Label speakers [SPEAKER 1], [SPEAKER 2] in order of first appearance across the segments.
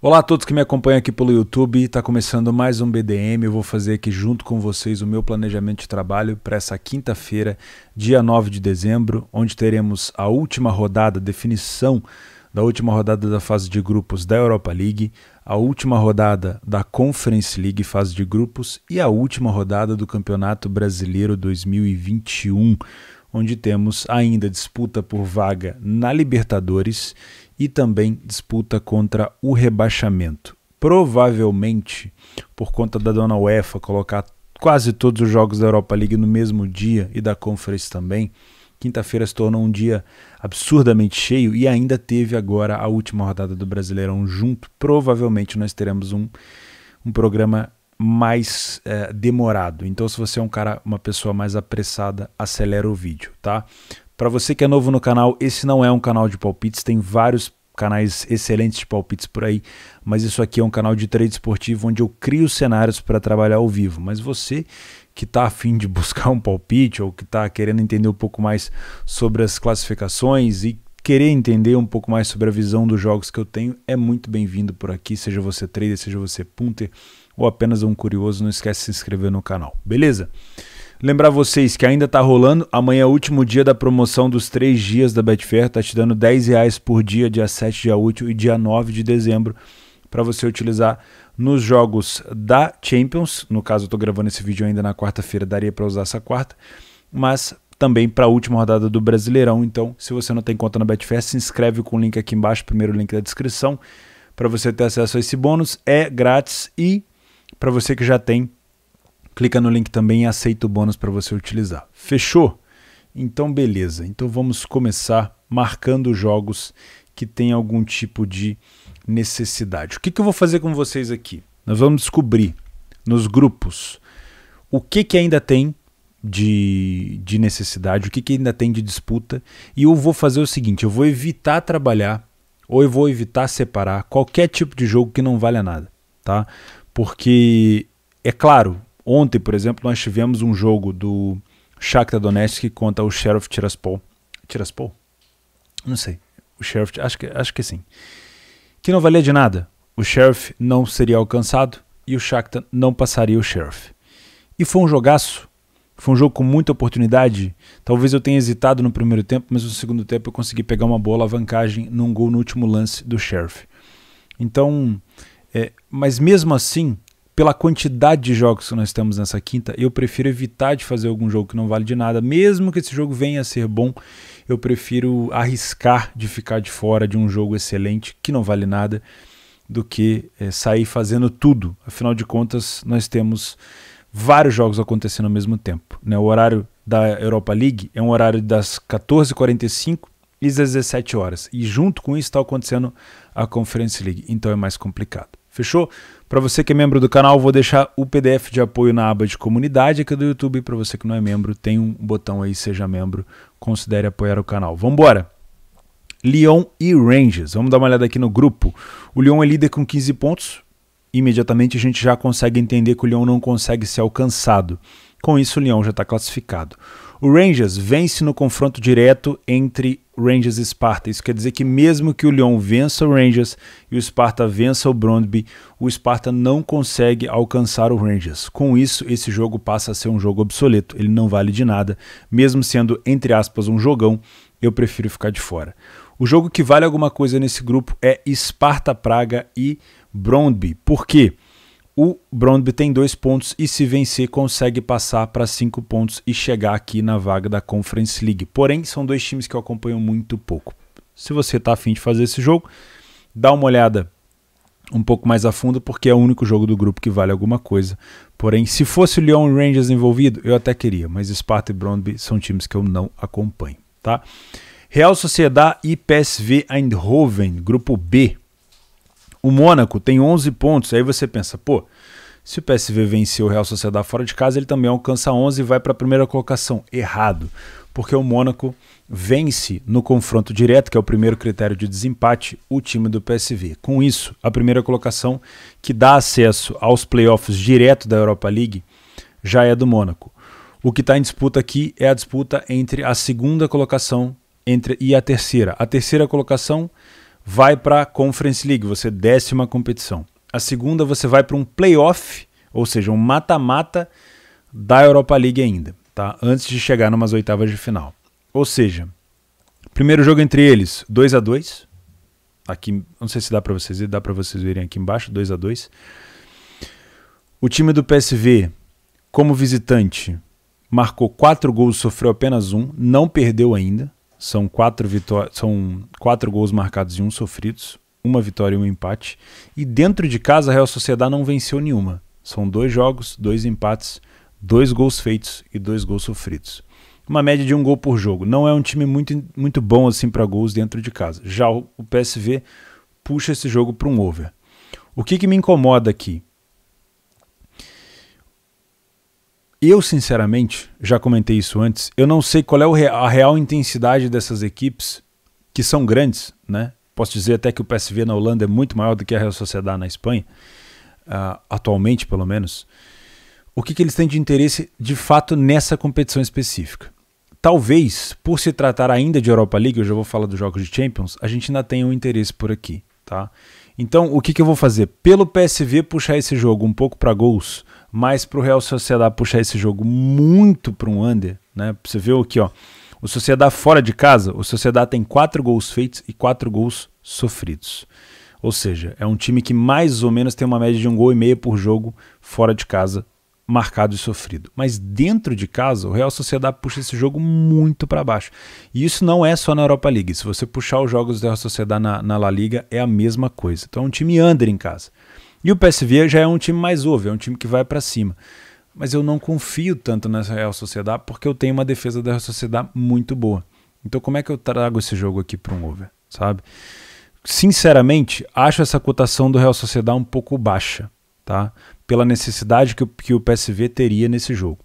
[SPEAKER 1] Olá a todos que me acompanham aqui pelo YouTube, está começando mais um BDM, eu vou fazer aqui junto com vocês o meu planejamento de trabalho para essa quinta-feira, dia 9 de dezembro, onde teremos a última rodada, definição da última rodada da fase de grupos da Europa League, a última rodada da Conference League, fase de grupos, e a última rodada do Campeonato Brasileiro 2021, onde temos ainda disputa por vaga na Libertadores e também disputa contra o rebaixamento. Provavelmente, por conta da dona UEFA colocar quase todos os jogos da Europa League no mesmo dia e da Conference também, quinta-feira se tornou um dia absurdamente cheio e ainda teve agora a última rodada do Brasileirão junto. Provavelmente nós teremos um programa mais demorado. Então, se você é uma pessoa mais apressada, acelera o vídeo, tá? Para você que é novo no canal, esse não é um canal de palpites, tem vários canais excelentes de palpites por aí, mas isso aqui é um canal de trade esportivo onde eu crio cenários para trabalhar ao vivo. Mas você que está a fim de buscar um palpite ou que está querendo entender um pouco mais sobre as classificações e querer entender um pouco mais sobre a visão dos jogos que eu tenho, é muito bem-vindo por aqui, seja você trader, seja você punter ou apenas um curioso, não esquece de se inscrever no canal, beleza? Lembrar vocês que ainda está rolando, amanhã é o último dia da promoção dos 3 dias da Betfair, está te dando R$10 por dia 7, dia útil e dia 9 de dezembro, para você utilizar nos jogos da Champions. No caso, eu estou gravando esse vídeo ainda na quarta-feira, daria para usar essa quarta, mas também para a última rodada do Brasileirão. Então, se você não tem conta na Betfair, se inscreve com o link aqui embaixo, primeiro link da descrição, para você ter acesso a esse bônus, é grátis, e para você que já tem, clica no link também e aceita o bônus para você utilizar. Fechou? Então beleza, então vamos começar marcando jogos que tem algum tipo de necessidade. O que eu vou fazer com vocês aqui? Nós vamos descobrir nos grupos o que ainda tem de necessidade, o que ainda tem de disputa, e eu vou fazer o seguinte, eu vou evitar trabalhar ou eu vou evitar separar qualquer tipo de jogo que não valha nada, tá? Porque, é claro, ontem, por exemplo, nós tivemos um jogo do Shakhtar Donetsk contra o Sheriff Tiraspol. Tiraspol? Não sei. O Sheriff, acho que sim. Que não valia de nada. O Sheriff não seria alcançado e o Shakhtar não passaria o Sheriff. E foi um jogaço. Foi um jogo com muita oportunidade. Talvez eu tenha hesitado no primeiro tempo, mas no segundo tempo eu consegui pegar uma boa alavancagem num gol no último lance do Sheriff. Então, mas mesmo assim, pela quantidade de jogos que nós temos nessa quinta, eu prefiro evitar de fazer algum jogo que não vale de nada. Mesmo que esse jogo venha a ser bom, eu prefiro arriscar de ficar de fora de um jogo excelente que não vale nada do que sair fazendo tudo. Afinal de contas, nós temos vários jogos acontecendo ao mesmo tempo, né? O horário da Europa League é um horário das 14h45 e às 17 horas. E junto com isso está acontecendo a Conference League, então é mais complicado. Fechou? Para você que é membro do canal, vou deixar o PDF de apoio na aba de comunidade aqui do YouTube. Para você que não é membro, tem um botão aí, seja membro, considere apoiar o canal. Vamos embora! Lyon e Rangers. Vamos dar uma olhada aqui no grupo. O Lyon é líder com 15 pontos. Imediatamente a gente já consegue entender que o Lyon não consegue ser alcançado. Com isso, o Lyon já está classificado. O Rangers vence no confronto direto entre Rangers e Sparta. Isso quer dizer que mesmo que o Lyon vença o Rangers e o Sparta vença o Brøndby, o Sparta não consegue alcançar o Rangers. Com isso, esse jogo passa a ser um jogo obsoleto. Ele não vale de nada. Mesmo sendo, entre aspas, um jogão, eu prefiro ficar de fora. O jogo que vale alguma coisa nesse grupo é Sparta Praga e Brøndby. Por quê? O Brøndby tem 2 pontos e se vencer consegue passar para 5 pontos e chegar aqui na vaga da Conference League. Porém, são 2 times que eu acompanho muito pouco. Se você está a fim de fazer esse jogo, dá uma olhada um pouco mais a fundo, porque é o único jogo do grupo que vale alguma coisa. Porém, se fosse o Lyon e Rangers envolvido, eu até queria, mas Sparta e Brøndby são times que eu não acompanho, tá? Real Sociedad e PSV Eindhoven, grupo B. O Mônaco tem 11 pontos, aí você pensa, pô, se o PSV venceu o Real Sociedad fora de casa, ele também alcança 11 e vai para a primeira colocação. Errado, porque o Mônaco vence no confronto direto, que é o primeiro critério de desempate, o time do PSV. Com isso, a primeira colocação, que dá acesso aos playoffs direto da Europa League, já é do Mônaco. O que está em disputa aqui é a disputa entre a segunda colocação e a terceira. A terceira colocação vai para a Conference League, você desce uma competição. A segunda você vai para um playoff, ou seja, um mata-mata da Europa League ainda, tá? Antes de chegar numas oitavas de final. Ou seja, primeiro jogo entre eles, 2-2. Aqui, não sei se dá para vocês verem aqui embaixo, 2-2. O time do PSV, como visitante, marcou 4 gols, sofreu apenas 1, não perdeu ainda. São 4 gols marcados e 1 sofridos, 1 vitória e 1 empate. E dentro de casa, a Real Sociedad não venceu nenhuma. São 2 jogos, 2 empates, 2 gols feitos e 2 gols sofridos. Uma média de 1 gol por jogo. Não é um time muito bom assim para gols dentro de casa. Já o PSV puxa esse jogo para um over. O que me incomoda aqui? Eu, sinceramente, já comentei isso antes, eu não sei qual é a real intensidade dessas equipes, que são grandes, né? Posso dizer até que o PSV na Holanda é muito maior do que a Real Sociedad na Espanha, atualmente pelo menos. O que eles têm de interesse, de fato, nessa competição específica? Talvez, por se tratar ainda de Europa League, eu já vou falar dos jogos de Champions, a gente ainda tenha um interesse por aqui, tá? Então, o que eu vou fazer? Pelo PSV puxar esse jogo um pouco para gols, mas para o Real Sociedad puxar esse jogo muito para um under, né? Você viu aqui, ó, o Sociedad fora de casa, o Sociedad tem 4 gols feitos e 4 gols sofridos. Ou seja, é um time que mais ou menos tem uma média de 1,5 gols por jogo fora de casa, marcado e sofrido. Mas dentro de casa, o Real Sociedad puxa esse jogo muito para baixo. E isso não é só na Europa League. Se você puxar os jogos do Real Sociedad na La Liga, é a mesma coisa. Então é um time under em casa. E o PSV já é um time mais over, é um time que vai para cima. Mas eu não confio tanto nessa Real Sociedad porque eu tenho uma defesa da Real Sociedad muito boa. Então como é que eu trago esse jogo aqui para um over, sabe? Sinceramente, acho essa cotação do Real Sociedad um pouco baixa, tá? Pela necessidade que o PSV teria nesse jogo.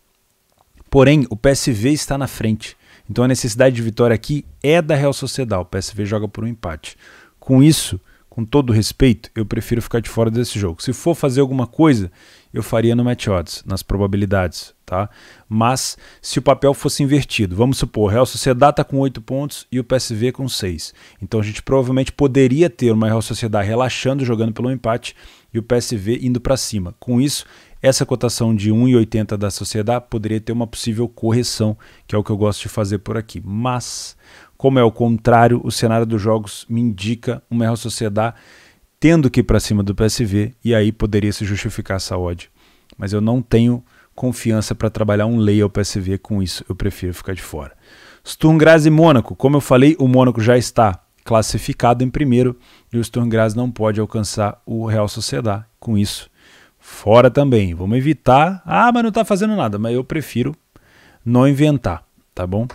[SPEAKER 1] Porém, o PSV está na frente. Então a necessidade de vitória aqui é da Real Sociedad. O PSV joga por um empate. Com isso, com todo respeito, eu prefiro ficar de fora desse jogo. Se for fazer alguma coisa, eu faria no match odds, nas probabilidades, tá? Mas se o papel fosse invertido, vamos supor, Real Sociedad está com 8 pontos e o PSV com 6. Então a gente provavelmente poderia ter uma Real Sociedad relaxando, jogando pelo empate, e o PSV indo para cima. Com isso, essa cotação de 1,80 da Sociedad poderia ter uma possível correção, que é o que eu gosto de fazer por aqui. Mas, como é o contrário, o cenário dos jogos me indica uma Real Sociedad tendo que ir para cima do PSV, e aí poderia se justificar essa odd. Mas eu não tenho confiança para trabalhar um lay ao PSV com isso, eu prefiro ficar de fora. Sturm Graz e Mônaco, como eu falei, o Mônaco já está classificado em primeiro e o Sturm Graz não pode alcançar o Real Sociedad. Com isso, fora também. Vamos evitar, mas não está fazendo nada, mas eu prefiro não inventar, tá bom?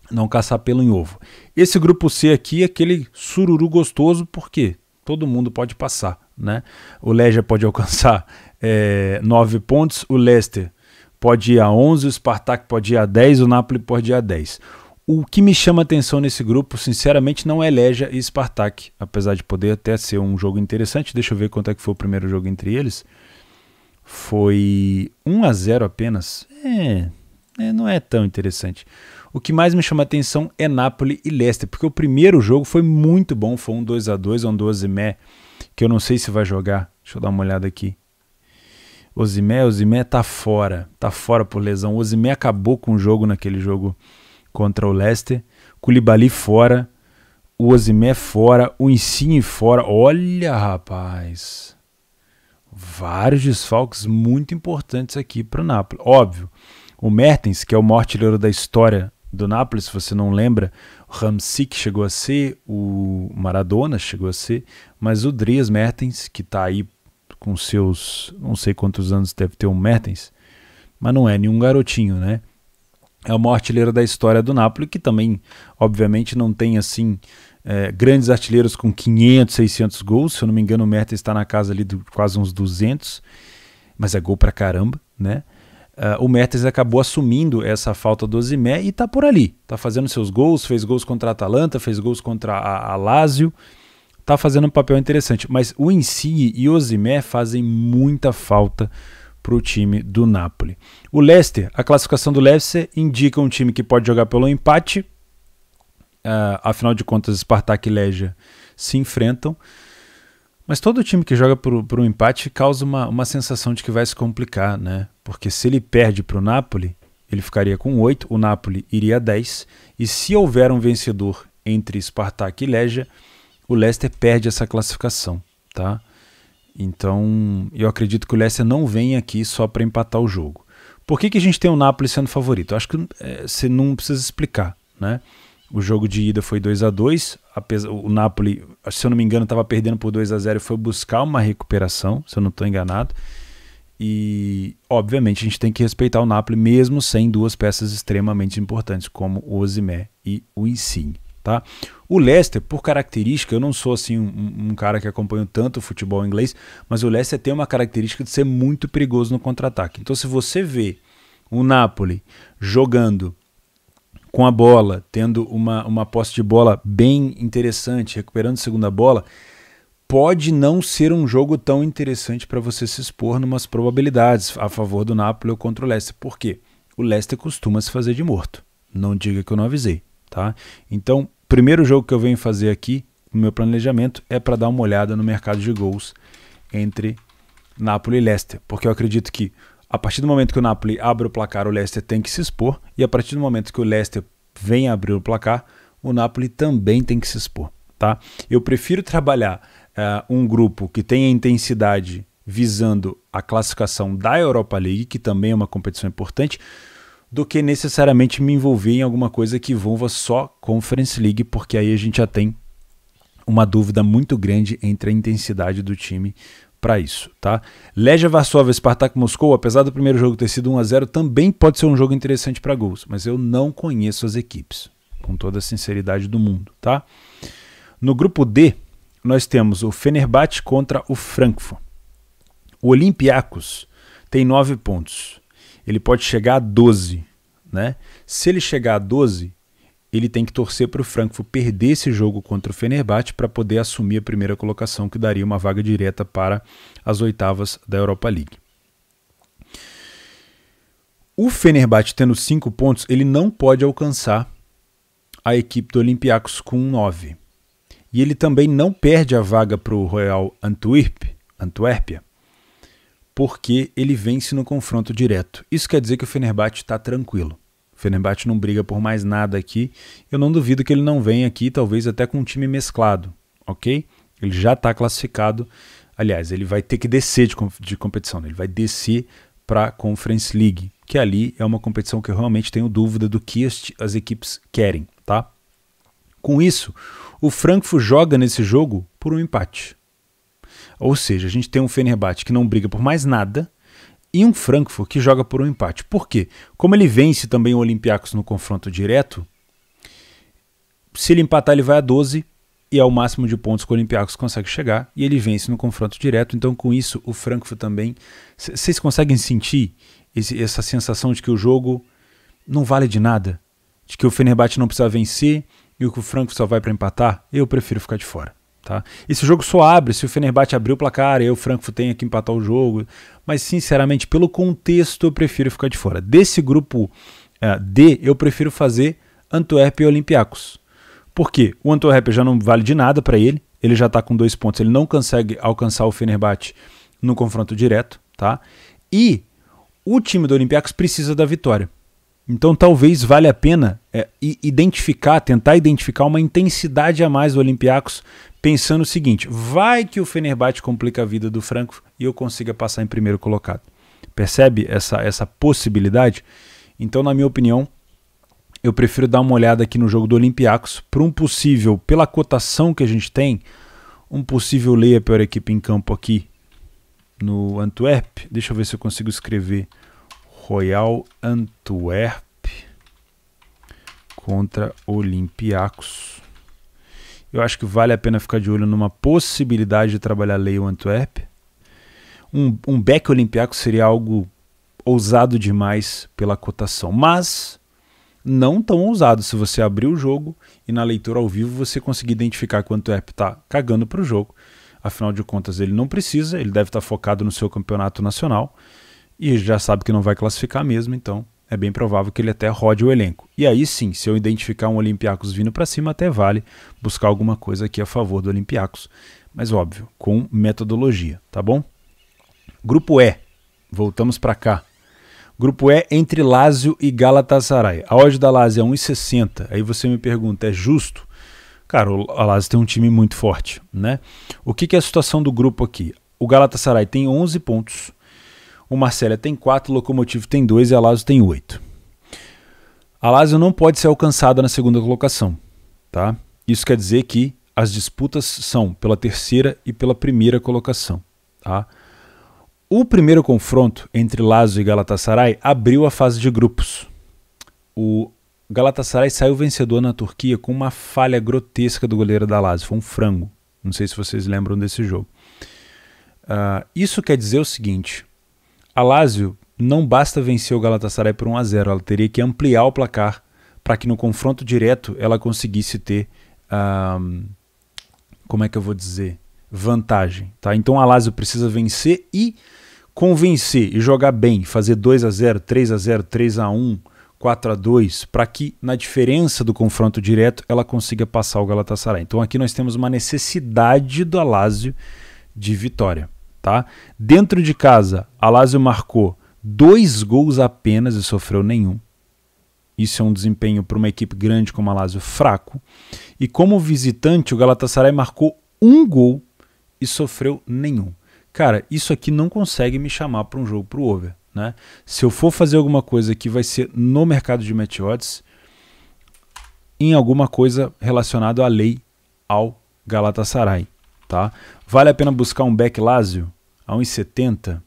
[SPEAKER 1] Não caçar pelo em ovo. Esse grupo C aqui é aquele sururu gostoso, porque todo mundo pode passar, né? O Legia pode alcançar 9 pontos, o Leicester pode ir a 11, o Spartak pode ir a 10, o Napoli pode ir a 10. O que me chama atenção nesse grupo, sinceramente, não é Legia e Spartak, apesar de poder até ser um jogo interessante. Deixa eu ver quanto é que foi o primeiro jogo entre eles. Foi 1-0 apenas. Não é tão interessante. O que mais me chama atenção é Napoli e Leicester, porque o primeiro jogo foi muito bom, foi um 2-2, um do Osimhen, que eu não sei se vai jogar. Deixa eu dar uma olhada aqui. Osimhen tá fora por lesão. O Osimhen acabou com o jogo naquele jogo contra o Leicester. Koulibaly fora, o Osimhen fora, o Insigne fora. Olha, rapaz, vários desfalques muito importantes aqui para o Napoli. Óbvio, o Mertens, que é o maior artilheiro da história do Napoli, se você não lembra, o Hamsik chegou a ser, o Maradona chegou a ser, mas o Dries Mertens, que está aí com seus, não sei quantos anos deve ter o Mertens, mas não é nenhum garotinho, né? É o maior artilheiro da história do Napoli, que também, obviamente, não tem assim grandes artilheiros com 500, 600 gols. Se eu não me engano, o Mertens está na casa ali de quase uns 200, mas é gol pra caramba, né? O Mertens acabou assumindo essa falta do Osimhen e está por ali. Está fazendo seus gols, fez gols contra a Atalanta, fez gols contra a Lazio. Está fazendo um papel interessante. Mas o Insigne e o Osimhen fazem muita falta para o time do Napoli. O Leicester, a classificação do Leicester indica um time que pode jogar pelo empate. Afinal de contas, Spartak e Legia se enfrentam. Mas todo time que joga por um empate causa uma sensação de que vai se complicar, né? Porque se ele perde para o Napoli, ele ficaria com 8, o Napoli iria a 10, e se houver um vencedor entre Spartak e Legia, o Leicester perde essa classificação, tá? Então, eu acredito que o Leicester não vem aqui só para empatar o jogo. Por que a gente tem o Napoli sendo favorito? Eu acho que você não precisa explicar, né? O jogo de ida foi 2-2, o Napoli, se eu não me engano, estava perdendo por 2-0 e foi buscar uma recuperação, se eu não estou enganado. E, obviamente, a gente tem que respeitar o Napoli, mesmo sem duas peças extremamente importantes, como o Osimhen e o Insigne. Tá? O Leicester, por característica, eu não sou assim um cara que acompanha tanto o futebol inglês, mas o Leicester tem uma característica de ser muito perigoso no contra-ataque. Então, se você vê o Napoli jogando com a bola, tendo uma posse de bola bem interessante, recuperando a segunda bola, pode não ser um jogo tão interessante para você se expor numas probabilidades a favor do Napoli ou contra o Leicester. Por quê? O Leicester costuma se fazer de morto. Não diga que eu não avisei. Tá? Então, o primeiro jogo que eu venho fazer aqui no meu planejamento é para dar uma olhada no mercado de gols entre Napoli e Leicester, porque eu acredito que a partir do momento que o Napoli abre o placar, o Leicester tem que se expor, e a partir do momento que o Leicester vem abrir o placar, o Napoli também tem que se expor. Tá? Eu prefiro trabalhar um grupo que tenha intensidade visando a classificação da Europa League, que também é uma competição importante, do que necessariamente me envolver em alguma coisa que envolva só Conference League, porque aí a gente já tem uma dúvida muito grande entre a intensidade do time para isso. Tá? Legia Varsóvia, Spartak Moscou, apesar do primeiro jogo ter sido 1-0, também pode ser um jogo interessante para gols, mas eu não conheço as equipes, com toda a sinceridade do mundo. Tá? No grupo D, nós temos o Fenerbahçe contra o Frankfurt. O Olympiacos tem 9 pontos. Ele pode chegar a 12, né? Se ele chegar a 12, ele tem que torcer para o Frankfurt perder esse jogo contra o Fenerbahçe para poder assumir a primeira colocação, que daria uma vaga direta para as oitavas da Europa League. O Fenerbahçe, tendo 5 pontos, ele não pode alcançar a equipe do Olympiacos com 9. E ele também não perde a vaga para o Royal Antuérpia, porque ele vence no confronto direto. Isso quer dizer que o Fenerbahçe está tranquilo. O Fenerbahçe não briga por mais nada aqui. Eu não duvido que ele não venha aqui, talvez até com um time mesclado, ok? Ele já está classificado. Aliás, ele vai ter que descer de competição, né? Ele vai descer para a Conference League, que ali é uma competição que eu realmente tenho dúvida do que as equipes querem, tá? Com isso, o Frankfurt joga nesse jogo por um empate. Ou seja, a gente tem um Fenerbahçe que não briga por mais nada e um Frankfurt que joga por um empate. Por quê? Como ele vence também o Olympiacos no confronto direto, se ele empatar ele vai a 12 e é o máximo de pontos que o Olympiacos consegue chegar, e ele vence no confronto direto. Então com isso o Frankfurt também... Vocês conseguem sentir essa sensação de que o jogo não vale de nada? De que o Fenerbahçe não precisa vencer e que o Frankfurt só vai para empatar? Eu prefiro ficar de fora. Tá? Esse jogo só abre se o Fenerbahçe abrir o placar e o Frankfurt tenha que empatar o jogo, mas sinceramente pelo contexto eu prefiro ficar de fora. Desse grupo D eu prefiro fazer Antuérpia e Olympiacos. Por quê? O Antuérpia já não vale de nada para ele já está com 2 pontos, ele não consegue alcançar o Fenerbahçe no confronto direto, tá? E o time do Olympiacos precisa da vitória. Então talvez valha a pena tentar identificar uma intensidade a mais do Olympiacos, pensando o seguinte: vai que o Fenerbahçe complica a vida do Frankfurt e eu consiga passar em primeiro colocado. Percebe essa possibilidade? Então, na minha opinião, eu prefiro dar uma olhada aqui no jogo do Olympiacos para um possível, pela cotação que a gente tem, um possível Leia a pior equipe em campo aqui no Antwerp. Deixa eu ver se eu consigo escrever Royal Antwerp contra Olympiacos. Eu acho que vale a pena ficar de olho numa possibilidade de trabalhar Leia o Antwerp. Um back Olympiacos seria algo ousado demais pela cotação, mas não tão ousado se você abrir o jogo e na leitura ao vivo você conseguir identificar que o Antwerp está cagando para o jogo. Afinal de contas, ele não precisa, ele deve estar focado no seu campeonato nacional e já sabe que não vai classificar mesmo, então é bem provável que ele até rode o elenco. E aí sim, se eu identificar um Olympiacos vindo para cima, até vale buscar alguma coisa aqui a favor do Olympiacos. Mas óbvio, com metodologia, tá bom? Grupo E, voltamos para cá. Grupo E entre Lazio e Galatasaray. A odd da Lazio é 1,60. Aí você me pergunta, é justo? Cara, a Lazio tem um time muito forte, né? O que é a situação do grupo aqui? O Galatasaray tem 11 pontos, o Marselha tem 4, o Lokomotiv tem 2 e a Lazio tem 8. A Lazio não pode ser alcançada na segunda colocação, tá? Isso quer dizer que as disputas são pela terceira e pela primeira colocação, tá? O primeiro confronto entre Lazio e Galatasaray abriu a fase de grupos. O Galatasaray saiu vencedor na Turquia com uma falha grotesca do goleiro da Lazio, foi um frango. Não sei se vocês lembram desse jogo. Isso quer dizer o seguinte, a Lazio não basta vencer o Galatasaray por 1-0, ela teria que ampliar o placar para que no confronto direto ela conseguisse ter, como é que eu vou dizer, vantagem. Tá? Então a Lazio precisa vencer e convencer e jogar bem, fazer 2-0, 3-0, 3-1, 4-2, para que na diferença do confronto direto ela consiga passar o Galatasaray. Então aqui nós temos uma necessidade da Lazio de vitória. Tá? Dentro de casa, a Lazio marcou 2 gols apenas e sofreu nenhum. Isso é um desempenho para uma equipe grande como a Lazio fraco. E como visitante, o Galatasaray marcou 1 gol e sofreu nenhum. Cara, isso aqui não consegue me chamar para um jogo para o over, né? Se eu for fazer alguma coisa que vai ser no mercado de match odds, em alguma coisa relacionada à lei ao Galatasaray, tá? Vale a pena buscar um back Lazio a 1,70?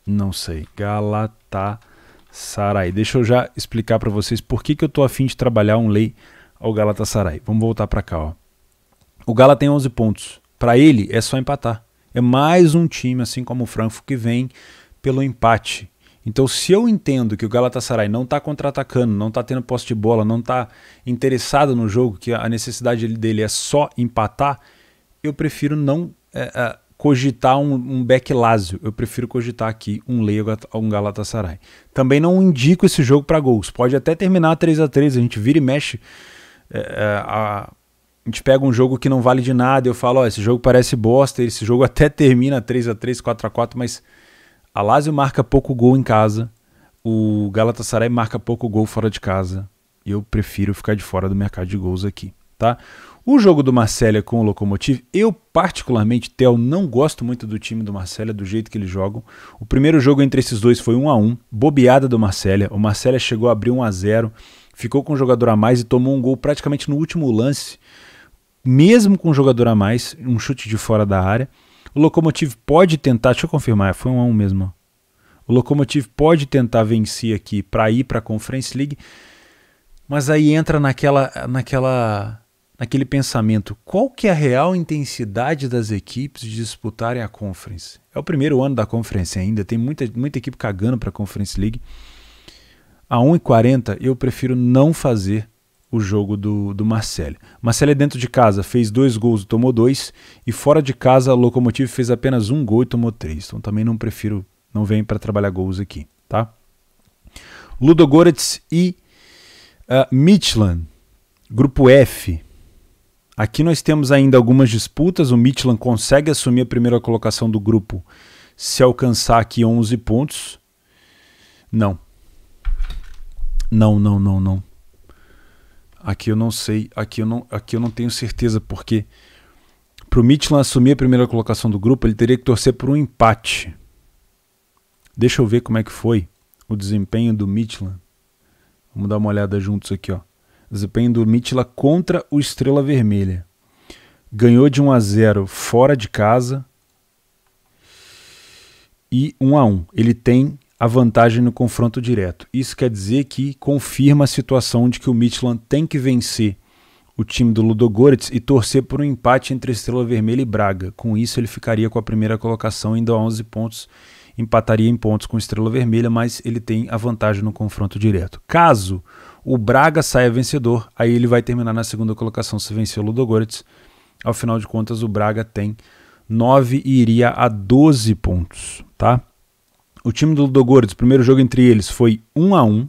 [SPEAKER 1] Não sei. Galatasaray. Deixa eu já explicar para vocês por que eu estou a fim de trabalhar um lei ao Galatasaray. Vamos voltar para cá, ó. O Gala tem 11 pontos. Para ele é só empatar. É mais um time, assim como o Frankfurt, que vem pelo empate. Então, se eu entendo que o Galatasaray não está contra-atacando, não está tendo posse de bola, não está interessado no jogo, que a necessidade dele é só empatar, eu prefiro não cogitar um back Lazio. Eu prefiro cogitar aqui um lei a um Galatasaray. Também não indico esse jogo para gols. Pode até terminar 3-3, a gente vira e mexe. A gente pega um jogo que não vale de nada e eu falo, esse jogo parece bosta, esse jogo até termina 3-3, 4-4, mas a Lazio marca pouco gol em casa, o Galatasaray marca pouco gol fora de casa, e eu prefiro ficar de fora do mercado de gols aqui, tá? O jogo do Marselha com o Lokomotiv, eu particularmente, Theo, não gosto muito do time do Marselha, do jeito que eles jogam. O primeiro jogo entre esses dois foi 1-1, bobeada do Marselha, o Marselha chegou a abrir 1-0, ficou com um jogador a mais e tomou um gol praticamente no último lance, mesmo com um jogador a mais, um chute de fora da área. O Lokomotiv pode tentar, deixa eu confirmar, foi 1-1 mesmo. O Lokomotiv pode tentar vencer aqui para ir para a Conference League, mas aí entra naquele pensamento, qual que é a real intensidade das equipes de disputarem a Conference? É o primeiro ano da Conference ainda, tem muita equipe cagando para a Conference League. A 1,40 eu prefiro não fazer o jogo do Marselha. Marselha dentro de casa fez 2 gols e tomou 2, e fora de casa o Lokomotiv fez apenas 1 gol e tomou 3. Então também não prefiro, não venho para trabalhar gols aqui, tá? Ludogorets e Midtjylland, grupo F. Aqui nós temos ainda algumas disputas, o Midtjylland consegue assumir a primeira colocação do grupo se alcançar aqui 11 pontos. Não. Aqui eu não sei, aqui eu não tenho certeza, porque para o Midtjylland assumir a primeira colocação do grupo, ele teria que torcer por um empate. Deixa eu ver como é que foi o desempenho do Midtjylland. Vamos dar uma olhada juntos aqui, ó. Desempenho do Midtjylland contra o Estrela Vermelha. Ganhou de 1-0 fora de casa e 1-1. Ele tem a vantagem no confronto direto. Isso quer dizer que confirma a situação de que o Midtjylland tem que vencer o time do Ludogorets e torcer por um empate entre Estrela Vermelha e Braga. Com isso ele ficaria com a primeira colocação, indo a 11 pontos, empataria em pontos com Estrela Vermelha, mas ele tem a vantagem no confronto direto. Caso o Braga saia vencedor, aí ele vai terminar na segunda colocação se vencer o Ludogorets. Ao final de contas o Braga tem 9 e iria a 12 pontos, tá? O time do Ludogorets, o primeiro jogo entre eles foi 1-1,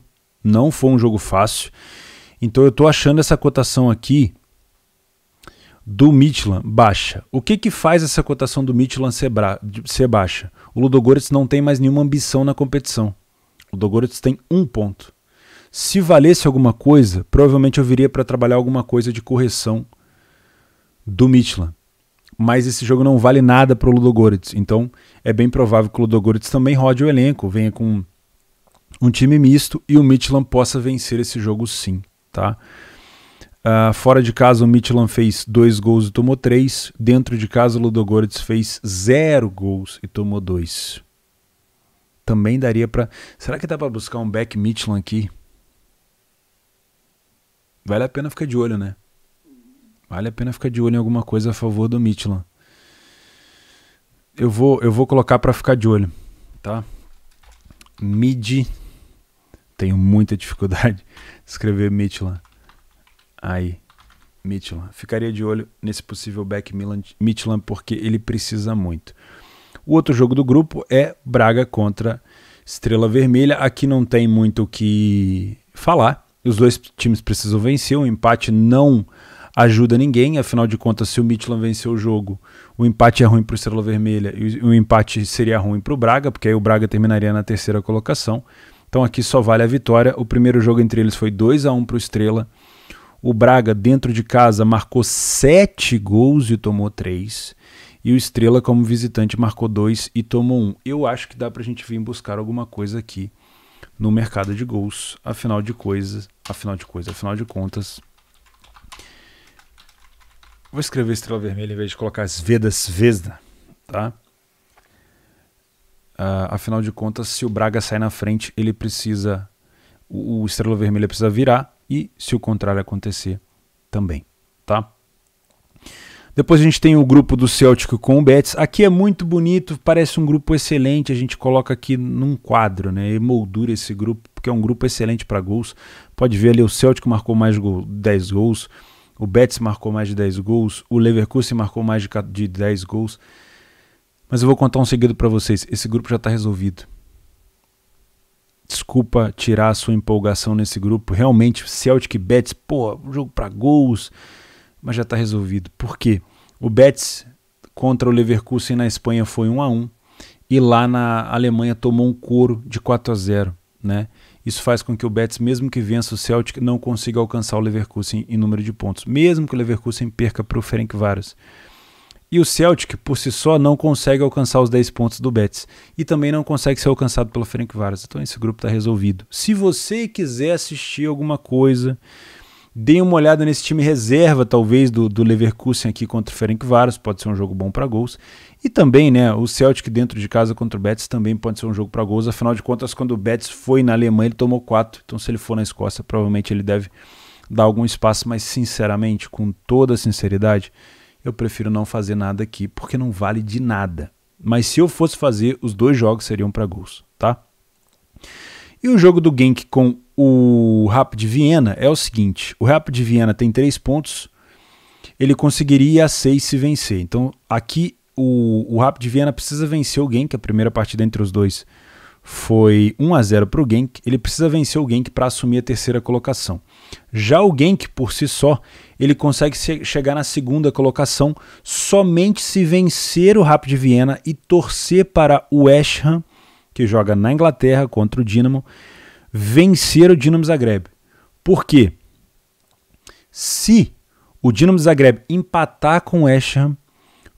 [SPEAKER 1] Não foi um jogo fácil. Então eu estou achando essa cotação aqui do Midtjylland baixa. O que faz essa cotação do Midtjylland ser baixa? O Ludogorets não tem mais nenhuma ambição na competição. O Ludogorets tem 1 ponto. Se valesse alguma coisa, provavelmente eu viria para trabalhar alguma coisa de correção do Midtjylland. Mas esse jogo não vale nada para o Ludogorets. Então é bem provável que o Ludogorets também rode o elenco, venha com um time misto e o Midtjylland possa vencer esse jogo sim. Tá? Fora de casa o Midtjylland fez 2 gols e tomou 3. Dentro de casa o Ludogorets fez 0 gols e tomou 2. Também daria para... Será que dá para buscar um back Midtjylland aqui? Vale a pena ficar de olho, né? Vale a pena ficar de olho em alguma coisa a favor do Midtjylland. Eu vou colocar para ficar de olho, tá? Mid. Tenho muita dificuldade de escrever Midtjylland. Aí, Midtjylland. Ficaria de olho nesse possível back Midtjylland porque ele precisa muito. O outro jogo do grupo é Braga contra Estrela Vermelha. Aqui não tem muito o que falar. Os dois times precisam vencer. O empate não ajuda ninguém. Afinal de contas, se o Midtjylland vencer o jogo, o empate é ruim para o Estrela Vermelha e o empate seria ruim para o Braga, porque aí o Braga terminaria na 3ª colocação. Então aqui só vale a vitória. O primeiro jogo entre eles foi 2-1 para o Estrela. O Braga, dentro de casa, marcou 7 gols e tomou 3. E o Estrela, como visitante, marcou 2 e tomou 1. Eu acho que dá para a gente vir buscar alguma coisa aqui no mercado de gols. Afinal de contas. Vou escrever Estrela Vermelha em vez de colocar Zvezda, tá? Afinal de contas, se o Braga sai na frente, ele precisa... O Estrela Vermelha precisa virar. E se o contrário acontecer, também, tá? Depois a gente tem o grupo do Celtic com o Betis. Aqui é muito bonito, parece um grupo excelente. A gente coloca aqui num quadro, né? Emoldura esse grupo, porque é um grupo excelente para gols. Pode ver ali, o Celtic marcou mais de 10 gols. O Betis marcou mais de 10 gols. O Leverkusen marcou mais de 10 gols. Mas eu vou contar um segredo para vocês. Esse grupo já está resolvido. Desculpa tirar a sua empolgação nesse grupo. Realmente, Celtic e Betis, um jogo para gols, mas já está resolvido. Por quê? O Betis contra o Leverkusen na Espanha foi 1-1 e lá na Alemanha tomou um couro de 4-0, né? Isso faz com que o Betis, mesmo que vença o Celtic, não consiga alcançar o Leverkusen em número de pontos, mesmo que o Leverkusen perca para o Ferencváros. E o Celtic, por si só, não consegue alcançar os 10 pontos do Betis. E também não consegue ser alcançado pelo Ferencváros. Então esse grupo está resolvido. Se você quiser assistir alguma coisa, dê uma olhada nesse time reserva, talvez, do Leverkusen aqui contra o Ferencváros. Pode ser um jogo bom para gols. E também, né, o Celtic dentro de casa contra o Betis também pode ser um jogo para gols. Afinal de contas, quando o Betis foi na Alemanha, ele tomou 4. Então se ele for na Escócia, provavelmente ele deve dar algum espaço. Mas sinceramente, com toda a sinceridade, eu prefiro não fazer nada aqui, porque não vale de nada. Mas se eu fosse fazer, os 2 jogos seriam para gols, tá? E o jogo do Genk com o Rapid Viena é o seguinte. O Rapid Viena tem 3 pontos. Ele conseguiria a 6 se vencer. Então aqui o Rapid Viena precisa vencer o Genk. A primeira partida entre os dois foi 1-0 para o Genk. Ele precisa vencer o Genk para assumir a 3ª colocação. Já o Genk, por si só, ele consegue chegar na 2ª colocação somente se vencer o Rapid Viena e torcer para o West Ham, que joga na Inglaterra contra o Dinamo, vencer o Dinamo Zagreb. Por quê? Se o Dinamo Zagreb empatar com o West Ham,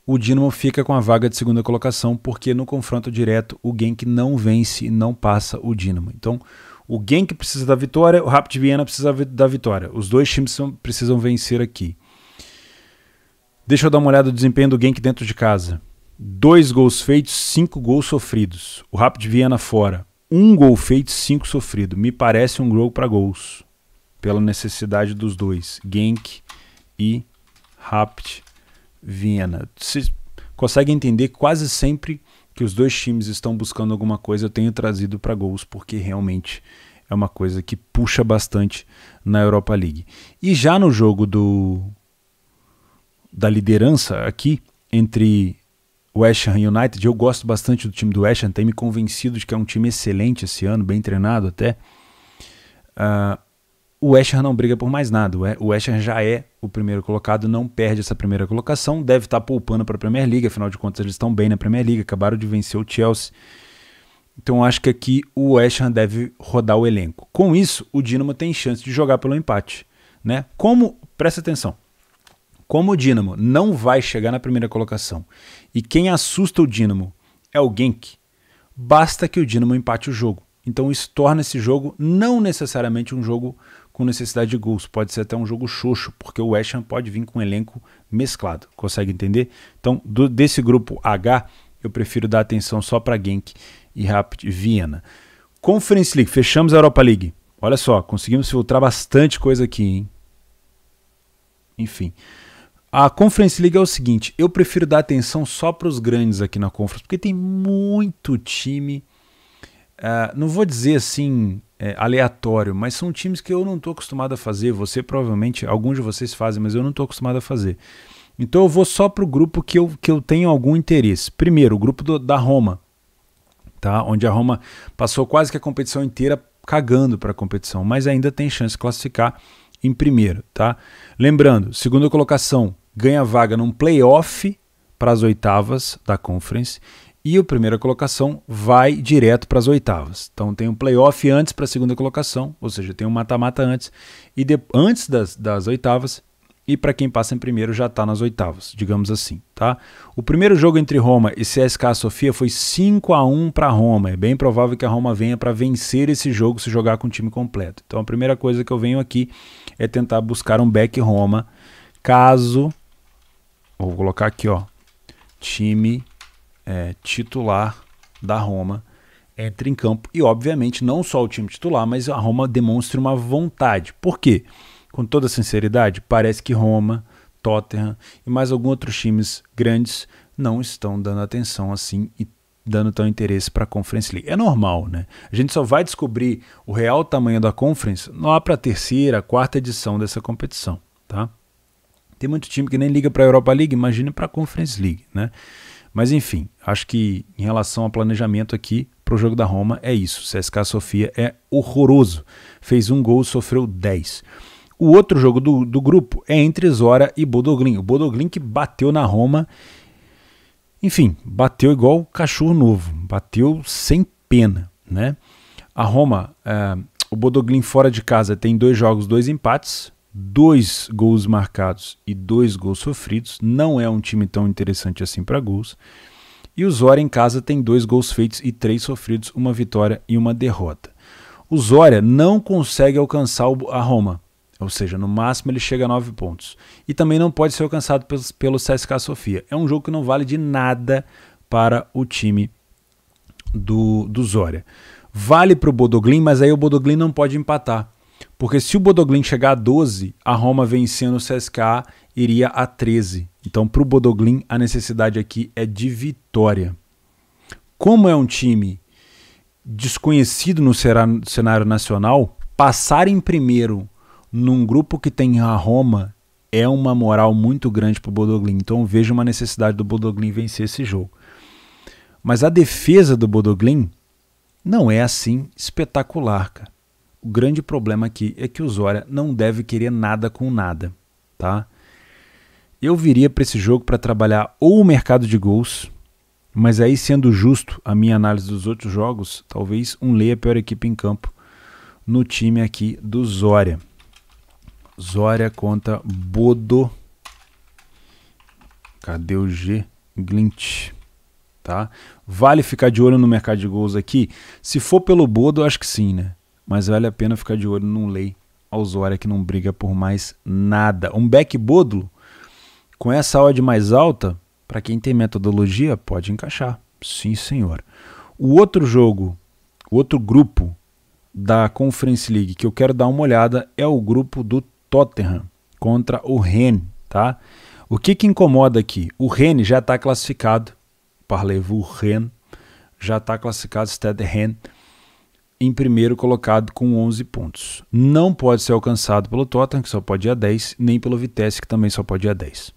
[SPEAKER 1] o Dinamo fica com a vaga de 2ª colocação, porque no confronto direto o Genk não vence e não passa o Dinamo. Então o Genk precisa da vitória, o Rapid Viena precisa da vitória. Os 2 times precisam vencer aqui. Deixa eu dar uma olhada no desempenho do Genk dentro de casa. 2 gols feitos, 5 gols sofridos. O Rapid Viena fora. 1 gol feito, 5 sofrido. Me parece um jogo para gols, pela necessidade dos 2. Genk e Rapid Viena. Você consegue entender quase sempre que os 2 times estão buscando alguma coisa, eu tenho trazido para gols, porque realmente é uma coisa que puxa bastante na Europa League. E já no jogo da liderança aqui, entre West Ham United, eu gosto bastante do time do West Ham, tem me convencido de que é um time excelente esse ano, bem treinado até. o West Ham não briga por mais nada. O West Ham já é o primeiro colocado, não perde essa primeira colocação, deve estar poupando para a Premier League, afinal de contas eles estão bem na Premier League, acabaram de vencer o Chelsea. Então acho que aqui o West Ham deve rodar o elenco. Com isso, o Dinamo tem chance de jogar pelo empate, né? Presta atenção, como o Dinamo não vai chegar na primeira colocação e quem assusta o Dinamo é o Genk, basta que o Dinamo empate o jogo. Então isso torna esse jogo não necessariamente um jogo com necessidade de gols, pode ser até um jogo xoxo, porque o West Ham pode vir com um elenco mesclado, consegue entender? Então desse grupo H, eu prefiro dar atenção só para Genk e Rapid Viena. Conference League, fechamos a Europa League. Olha só, conseguimos filtrar bastante coisa aqui, hein? Enfim, a Conference League é o seguinte, eu prefiro dar atenção só para os grandes aqui na Conference, porque tem muito time, não vou dizer assim aleatório, mas são times que eu não estou acostumado a fazer, você provavelmente, alguns de vocês fazem, mas eu não estou acostumado a fazer. Então eu vou só para o grupo que eu tenho algum interesse. Primeiro, o grupo da Roma, tá? Onde a Roma passou quase que a competição inteira cagando para a competição, mas ainda tem chance de classificar em primeiro, tá? Lembrando, segunda colocação ganha vaga num playoff para as oitavas da Conference e a primeira colocação vai direto para as oitavas. Então tem um playoff antes para a segunda colocação, ou seja, tem um mata-mata antes e antes das oitavas, e para quem passa em primeiro já está nas oitavas, digamos assim, tá? O primeiro jogo entre Roma e CSKA Sofia foi 5-1 para Roma. É bem provável que a Roma venha para vencer esse jogo se jogar com o time completo. Então a primeira coisa que eu venho aqui é tentar buscar um back Roma, caso, vou colocar aqui, ó, time titular da Roma entre em campo. E obviamente não só o time titular, mas a Roma demonstre uma vontade. Por quê? Com toda sinceridade, parece que Roma, Tottenham e mais alguns outros times grandes não estão dando atenção assim e dando tão interesse para a Conference League. É normal, né? A gente só vai descobrir o real tamanho da Conference lá para a terceira, quarta edição dessa competição, tá? Tem muito time que nem liga para a Europa League, imagine para a Conference League, né? Mas enfim, acho que em relação ao planejamento aqui, para o jogo da Roma é isso. CSKA Sofia é horroroso. Fez 1 gol, sofreu 10. O outro jogo do grupo é entre Zora e Bodø/Glimt. O Bodø/Glimt que bateu na Roma, enfim, bateu igual cachorro novo, bateu sem pena, né? A Roma, o Bodø/Glimt fora de casa tem 2 jogos, 2 empates, 2 gols marcados e 2 gols sofridos. Não é um time tão interessante assim para gols. E o Zora em casa tem 2 gols feitos e 3 sofridos, 1 vitória e 1 derrota. O Zora não consegue alcançar a Roma. Ou seja, no máximo ele chega a 9 pontos. E também não pode ser alcançado pelo CSKA Sofia. É um jogo que não vale de nada para o time do Zorya. Vale para o Bodø/Glimt, mas aí o Bodø/Glimt não pode empatar. Porque se o Bodø/Glimt chegar a 12, a Roma vencendo o CSKA iria a 13. Então para o Bodø/Glimt a necessidade aqui é de vitória. Como é um time desconhecido no cenário nacional, passar em primeiro num grupo que tem a Roma é uma moral muito grande para o Bodø/Glimt. Então eu vejo uma necessidade do Bodø/Glimt vencer esse jogo. Mas a defesa do Bodø/Glimt não é assim espetacular, cara. O grande problema aqui é que o Zorya não deve querer nada com nada, tá? Eu viria para esse jogo para trabalhar ou o mercado de gols, mas aí, sendo justo a minha análise dos outros jogos, talvez um Lei a pior equipe em campo no time aqui do Zorya. Zorya contra Bodø. Cadê o G? Glimt. Tá? Vale ficar de olho no mercado de gols aqui? Se for pelo Bodø, acho que sim, né? Mas vale a pena ficar de olho num Lei ao Zorya que não briga por mais nada. Um back Bodø com essa odd mais alta, para quem tem metodologia, pode encaixar. Sim, senhor. O outro jogo, o outro grupo da Conference League que eu quero dar uma olhada é o grupo do Tottenham contra o Rennes, tá? O que incomoda aqui? O Rennes já está classificado, Parlez-vous Rennes, já está classificado, Stade Rennes, em primeiro colocado com 11 pontos. Não pode ser alcançado pelo Tottenham, que só pode ir a 10, nem pelo Vitesse, que também só pode ir a 10.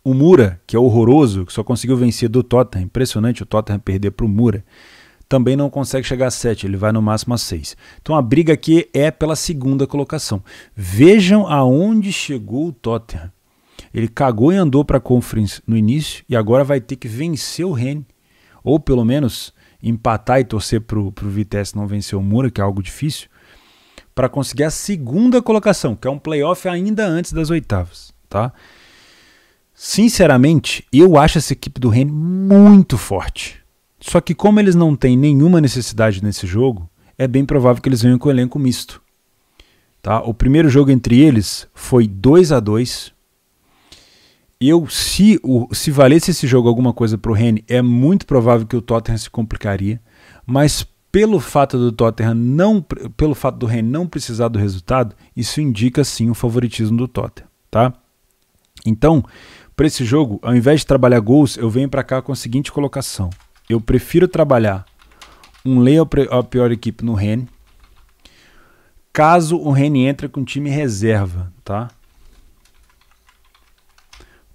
[SPEAKER 1] O Mura, que é horroroso, que só conseguiu vencer do Tottenham, impressionante o Tottenham perder para o Mura, também não consegue chegar a 7, ele vai no máximo a 6. Então a briga aqui é pela segunda colocação. Vejam aonde chegou o Tottenham. Ele cagou e andou para a Conference no início e agora vai ter que vencer o Rennes, ou pelo menos empatar e torcer para o Vitesse não vencer o Mura, que é algo difícil, para conseguir a segunda colocação, que é um playoff ainda antes das oitavas. Tá? Sinceramente, eu acho essa equipe do Rennes muito forte. Só que como eles não têm nenhuma necessidade nesse jogo, é bem provável que eles venham com o elenco misto. Tá? O primeiro jogo entre eles foi 2-2. Se valesse esse jogo alguma coisa para o Rennes, é muito provável que o Tottenham se complicaria, mas pelo fato do Rennes não precisar do resultado, isso indica sim o favoritismo do Tottenham. Tá? Então, para esse jogo, ao invés de trabalhar gols, eu venho para cá com a seguinte colocação. Eu prefiro trabalhar um lei a pior equipe no Rennes, caso o Rennes entre com time reserva, tá?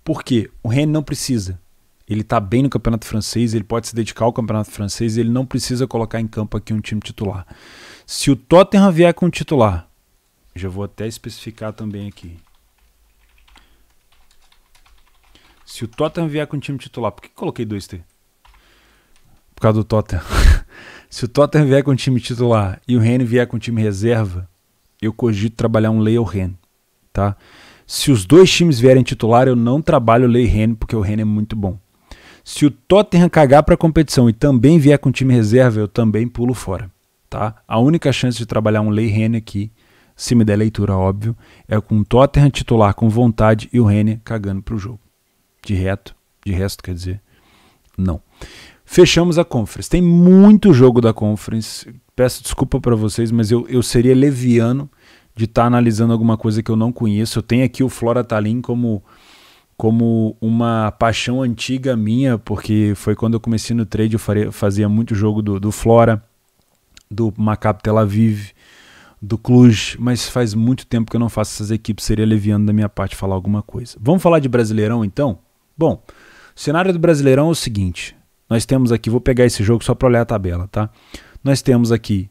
[SPEAKER 1] Por quê? O Rennes não precisa. Ele está bem no campeonato francês, ele pode se dedicar ao campeonato francês, ele não precisa colocar em campo aqui um time titular. Se o Tottenham vier com titular, já vou até especificar também aqui. Se o Tottenham vier com time titular, por que coloquei 2T? Por causa do Tottenham. Se o Tottenham vier com time titular e o Rennes vier com time reserva, eu cogito trabalhar um lei ao Rennes, tá? Se os dois times vierem titular, eu não trabalho o lei Rennes, porque o Rennes é muito bom. Se o Tottenham cagar para a competição e também vier com time reserva, eu também pulo fora, tá? A única chance de trabalhar um lei Rennes aqui, se me der leitura, óbvio, é com o Tottenham titular com vontade e o Rennes cagando para o jogo. De resto, quer dizer, não. Fechamos a Conference. Tem muito jogo da Conference. Peço desculpa para vocês, mas eu seria leviano de estar analisando alguma coisa que eu não conheço. Eu tenho aqui o Flora Tallinn como uma paixão antiga minha, porque foi quando eu comecei no trade, eu fazia muito jogo do Flora, do Maccabi Tel Aviv, do Cluj, mas faz muito tempo que eu não faço essas equipes, seria leviano da minha parte falar alguma coisa. Vamos falar de Brasileirão então? Bom, o cenário do Brasileirão é o seguinte, nós temos aqui, vou pegar esse jogo só para olhar a tabela, tá? Nós temos aqui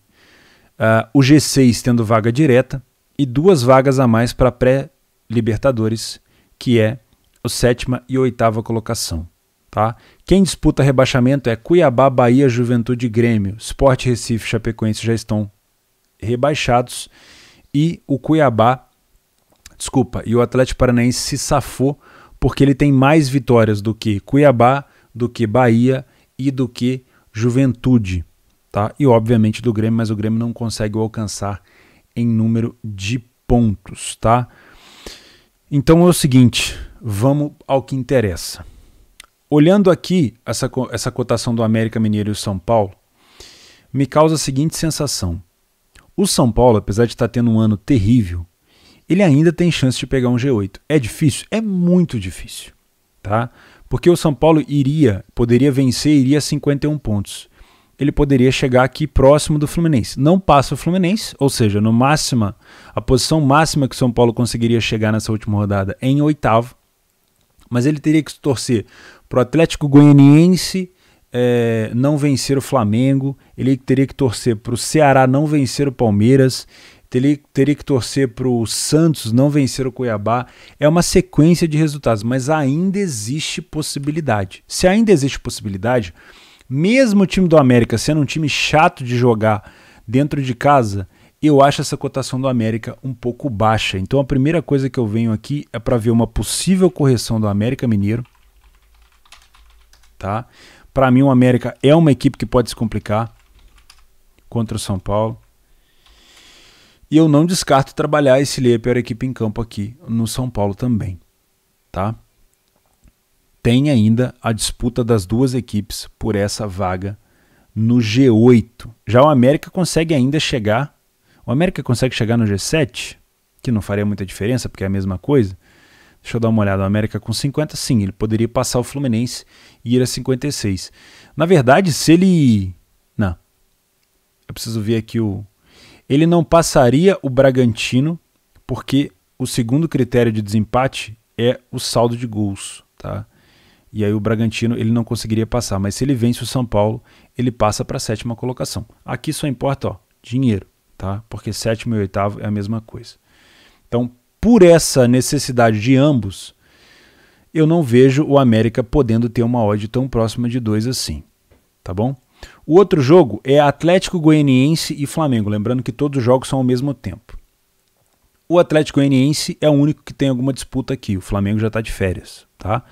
[SPEAKER 1] o G6 tendo vaga direta e 2 vagas a mais para pré-Libertadores, que é a 7ª e 8ª colocação. Tá? Quem disputa rebaixamento é Cuiabá, Bahia, Juventude e Grêmio. Sport Recife e Chapecoense já estão rebaixados e o e o Atlético Paranaense se safou porque ele tem mais vitórias do que Cuiabá, do que Bahia e do que Juventude, tá? E obviamente do Grêmio, mas o Grêmio não consegue alcançar em número de pontos, tá? Então é o seguinte, vamos ao que interessa. Olhando aqui essa cotação do América Mineiro e o São Paulo, me causa a seguinte sensação. O São Paulo, apesar de estar tendo um ano terrível, ele ainda tem chance de pegar um G8. É difícil? É muito difícil, tá? Porque o São Paulo poderia vencer e iria a 51 pontos. Ele poderia chegar aqui próximo do Fluminense. Não passa o Fluminense, ou seja, a posição máxima que o São Paulo conseguiria chegar nessa última rodada é em 8º, mas ele teria que torcer para o Atlético Goianiense não vencer o Flamengo, ele teria que torcer para o Ceará não vencer o Palmeiras, teria que torcer para o Santos não vencer o Cuiabá. É uma sequência de resultados, mas ainda existe possibilidade. Se ainda existe possibilidade, mesmo o time do América sendo um time chato de jogar dentro de casa, eu acho essa cotação do América um pouco baixa. Então a primeira coisa que eu venho aqui é para ver uma possível correção do América Mineiro. Tá? Para mim o América é uma equipe que pode se complicar contra o São Paulo. E eu não descarto trabalhar esse lei a pior equipe em campo aqui no São Paulo também. Tá? Tem ainda a disputa das duas equipes por essa vaga no G8. Já o América consegue ainda chegar. O América consegue chegar no G7, que não faria muita diferença, porque é a mesma coisa. Deixa eu dar uma olhada. O América com 50, sim, ele poderia passar o Fluminense e ir a 56. Na verdade, se ele... Não. Eu preciso ver aqui o... Ele não passaria o Bragantino, porque o segundo critério de desempate é o saldo de gols, tá? E aí o Bragantino ele não conseguiria passar, mas se ele vence o São Paulo, ele passa para a 7ª colocação. Aqui só importa, ó, dinheiro, tá? Porque 7º e 8º é a mesma coisa. Então, por essa necessidade de ambos, eu não vejo o América podendo ter uma odd tão próxima de 2 assim, tá bom? O outro jogo é Atlético Goianiense e Flamengo, lembrando que todos os jogos são ao mesmo tempo. O Atlético Goianiense é o único que tem alguma disputa aqui, o Flamengo já está de férias, tá?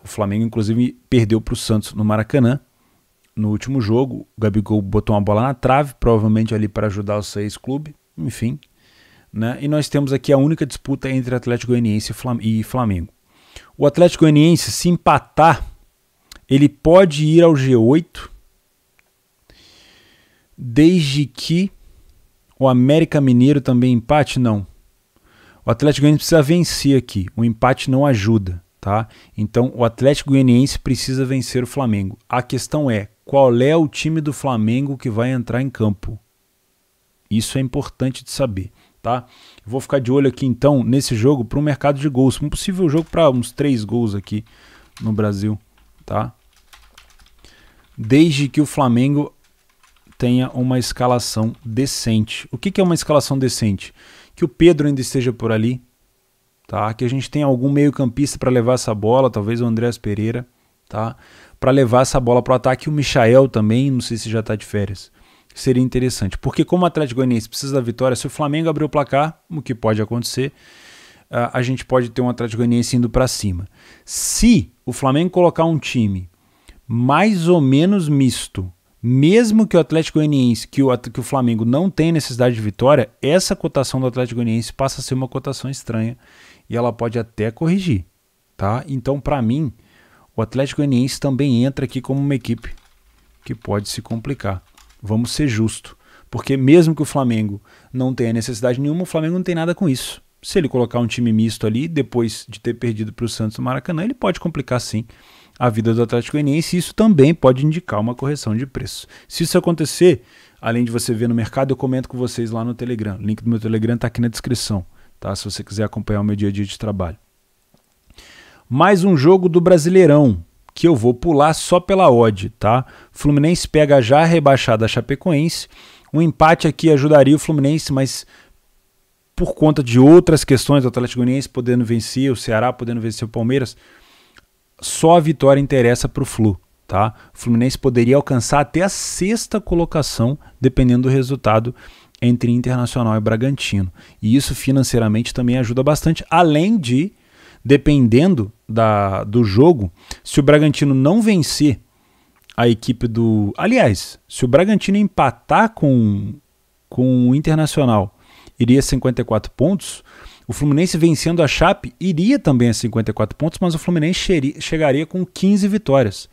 [SPEAKER 1] O Flamengo, inclusive, perdeu para o Santos no Maracanã. No último jogo, o Gabigol botou uma bola na trave, provavelmente ali para ajudar o seu ex-clube, enfim. Né? E nós temos aqui a única disputa entre Atlético Goianiense e Flamengo. O Atlético Goianiense, se empatar, ele pode ir ao G8, desde que o América Mineiro também empate? Não. O Atlético Goianiense precisa vencer aqui, o empate não ajuda. Tá? Então o Atlético Goianiense precisa vencer o Flamengo. A questão é, qual é o time do Flamengo que vai entrar em campo? Isso é importante de saber. Tá? Eu vou ficar de olho aqui então nesse jogo para um mercado de gols. Um possível jogo para uns 3 gols aqui no Brasil. Tá? Desde que o Flamengo tenha uma escalação decente. O que é uma escalação decente? Que o Pedro ainda esteja por ali. Tá? Que a gente tenha algum meio campista para levar essa bola, talvez o Andreas Pereira, tá? Para levar essa bola para o ataque, o Michael também, não sei se já está de férias, seria interessante, porque como o Atlético Goianiense precisa da vitória, se o Flamengo abrir o placar, o que pode acontecer, a gente pode ter um Atlético Goianiense indo para cima. Se o Flamengo colocar um time mais ou menos misto, mesmo que o Atlético Goianiense, que o Flamengo não tem necessidade de vitória, essa cotação do Atlético Goianiense passa a ser uma cotação estranha, e ela pode até corrigir, tá? Então, para mim, o Atlético Goianiense também entra aqui como uma equipe que pode se complicar. Vamos ser justos, porque mesmo que o Flamengo não tenha necessidade nenhuma, o Flamengo não tem nada com isso. Se ele colocar um time misto ali, depois de ter perdido para o Santos no Maracanã, ele pode complicar sim a vida do Atlético Goianiense, e isso também pode indicar uma correção de preço. Se isso acontecer, além de você ver no mercado, eu comento com vocês lá no Telegram. O link do meu Telegram está aqui na descrição. Tá, se você quiser acompanhar o meu dia a dia de trabalho. Mais um jogo do Brasileirão, que eu vou pular só pela odd, tá? Fluminense pega já a rebaixada Chapecoense. Um empate aqui ajudaria o Fluminense, mas por conta de outras questões, o Atlético Goianiense podendo vencer, o Ceará podendo vencer o Palmeiras, só a vitória interessa para o Flu, tá? O Fluminense poderia alcançar até a 6ª colocação, dependendo do resultado entre Internacional e Bragantino. E isso financeiramente também ajuda bastante, além de, dependendo do jogo, se o Bragantino não vencer a equipe do... Aliás, se o Bragantino empatar com o Internacional, iria a 54 pontos, o Fluminense vencendo a Chape iria também a 54 pontos, mas o Fluminense chegaria com 15 vitórias.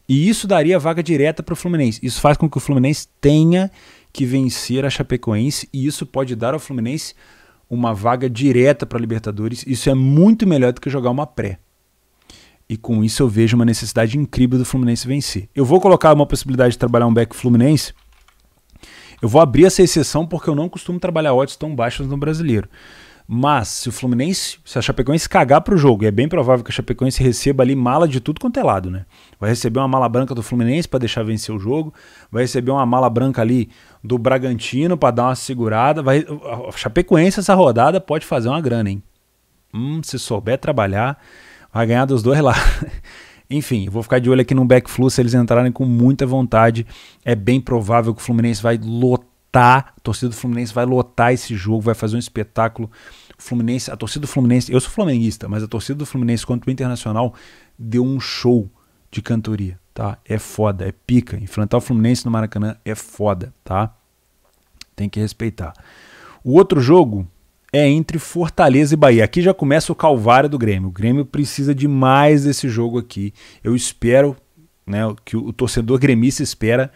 [SPEAKER 1] E isso daria vaga direta para o Fluminense. Isso faz com que o Fluminense tenha que vencer a Chapecoense, e isso pode dar ao Fluminense uma vaga direta para a Libertadores. Isso é muito melhor do que jogar uma pré. E com isso eu vejo uma necessidade incrível do Fluminense vencer. Eu vou colocar uma possibilidade de trabalhar um back Fluminense. Eu vou abrir essa exceção porque eu não costumo trabalhar odds tão baixas no Brasileiro. Mas se a Chapecoense cagar para o jogo, e é bem provável que a Chapecoense receba ali mala de tudo quanto é lado, né? Vai receber uma mala branca do Fluminense para deixar vencer o jogo, vai receber uma mala branca ali do Bragantino para dar uma segurada. A Chapecoense essa rodada pode fazer uma grana, hein? Se souber trabalhar, vai ganhar dos dois lá. Enfim, eu vou ficar de olho aqui no backflu, se eles entrarem com muita vontade, é bem provável que o Fluminense vai lotar. A torcida do Fluminense vai lotar esse jogo, vai fazer um espetáculo. A torcida do Fluminense, eu sou flamenguista, mas a torcida do Fluminense contra o Internacional deu um show de cantoria, tá? É foda, é pica. Enfrentar o Fluminense no Maracanã é foda, tá? Tem que respeitar. O outro jogo é entre Fortaleza e Bahia. Aqui já começa o calvário do Grêmio. O Grêmio precisa demais desse jogo aqui. Eu espero, né, que o torcedor gremista espera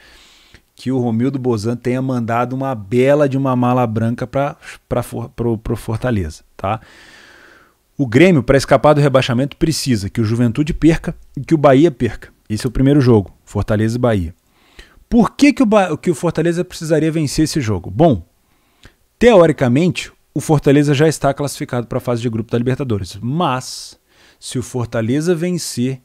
[SPEAKER 1] que o Romildo Bozan tenha mandado uma bela de uma mala branca para o Fortaleza, tá? O Grêmio, para escapar do rebaixamento, precisa que o Juventude perca e que o Bahia perca. Esse é o primeiro jogo, Fortaleza e Bahia. Por que o Fortaleza precisaria vencer esse jogo? Bom, teoricamente, o Fortaleza já está classificado para a fase de grupo da Libertadores, mas se o Fortaleza vencer